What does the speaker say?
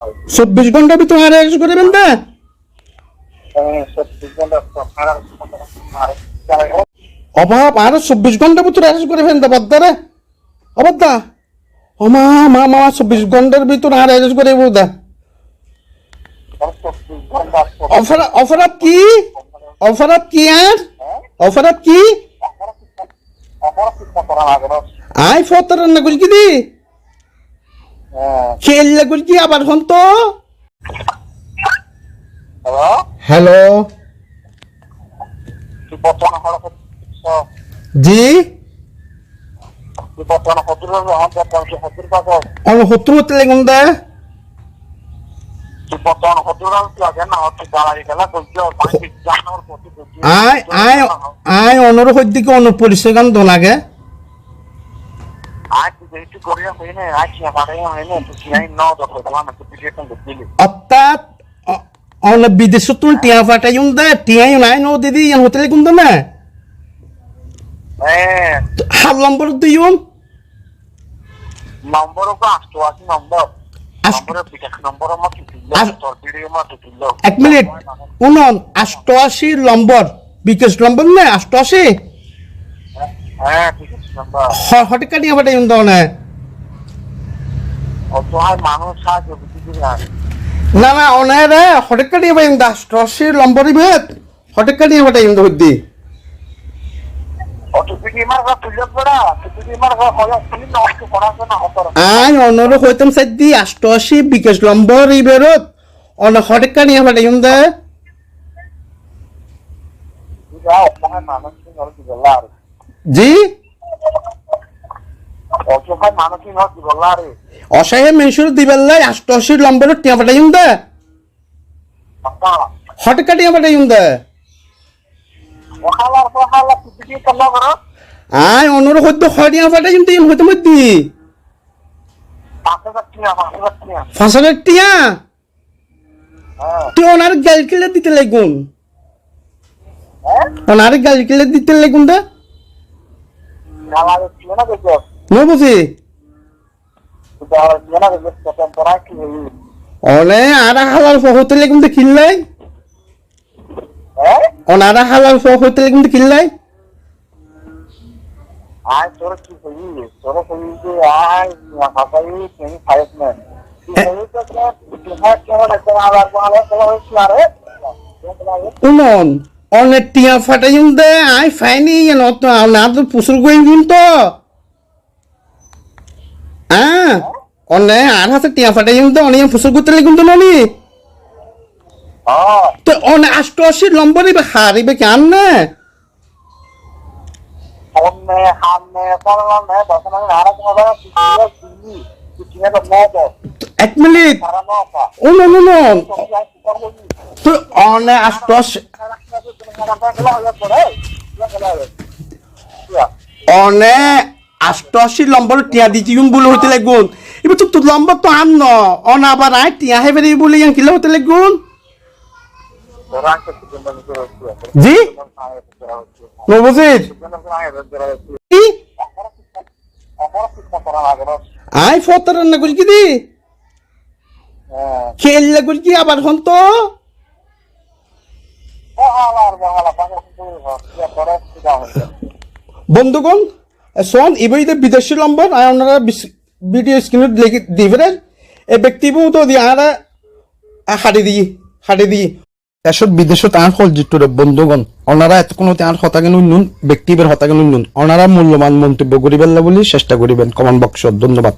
24 ঘন্টার ভিতরে অ্যারেস্ট করবেন না? অভাব আর 24 ঘন্টার ভিতরে অ্যারেস্ট করবেন দা বাদ্দারে অবাদ্দা ও মা মা মা 24 ঘন্টার ভিতরে আর অ্যারেস্ট করে দা অফার কি অফার কি আর অফার কি আই ফতর না গুল কি দি খেললে গুল কি আবার হন তো হ্যালো জি অন হত্তর হতে লাগুন দা আই আই আই অনর হইদিকে অন পরিচয় গান দো লাগে অর্থাৎ অন বিদেশ তুমি টিয়া ফাটাই দা টিয়াই নাই নো দিদি ইয়ান হতে লাগুন দা না হাল নম্বর দিউন নম্বর 88 নম্বর এক মিনিট উনন 88 নম্বর বিকাশ নম্বর না 88 হ্যাঁ বিকাশ নম্বর হটকা নিয়ে ফাটাই দাও না অসহায় মানুষ সাহায্য বুঝি না না অনারে হটকা নিয়ে ফাটাই 88 নম্বরই ভেদ হটকা নিয়ে ফাটাই দাও দি আই অনর হইতাম সাইদি 88 বিকাশ নম্বর এই বেরত অন হটকা নিয়ে ফাটাই দা জি অসহায় মানুষের দিবেলাই 88 নম্বর টিয়া ফাটাই দা হটকা টিয়া ফাটাই দা আই অনর হইতো হরিয়া ফাটাই কিন্তু ইন হইতো মধ্যি 5000 টিয়া তুই ওনার গাল কিলে দিতে লাগুন ওনার গাল কিলে দিতে লাগুন দা নো বুঝি অনে আরা হালাল হইতে লাগুন তো খিল্লাই ওনারা হালাল হইতে লাগুন তো খিল্লাই আয় তোর কি হই তোর হই যে আয় হাসাই তুমি ফাইভ না উনন অনেক টিয়া ফাটাই দে আই ফাইনি নত না তো পুসুর গইন তো অনে আর হাতে টিয়া ফাটাই দে অনে পুসুর গতে লাগুন তো ননি তো অনে 88 নম্বরই হারিবে কেন না এক মিনিট অনে 88 অনে 88 নম্বর টিয়া দিছি বলে হইতে লাগুন এবার তো তোর নম্বর তো আন ন অন আবার আই টিয়া হে বেরি বলে ইয়ান কিলে হইতে লাগুন জি নবজিৎ আই ফতর না গুল কি দি খেললে গুল কি আবার হন তো বন্ধুগণ শোন ইবইতে বিদেশি নম্বর আই ওনারা ভিডিও স্ক্রিনে লিখে দিবেন এই ব্যক্তিবু তো দি আর হাড়ি দি এসব বিদেশত আর হল জিটুরে বন্ধুগণ ওনারা এতক্ষণ আর হতাকে নুন ব্যক্তিবের হতাকে নুন ওনারা মূল্যবান মন্তব্য করিবেন না বলে চেষ্টা করিবেন কমেন্ট বক্সত ধন্যবাদ।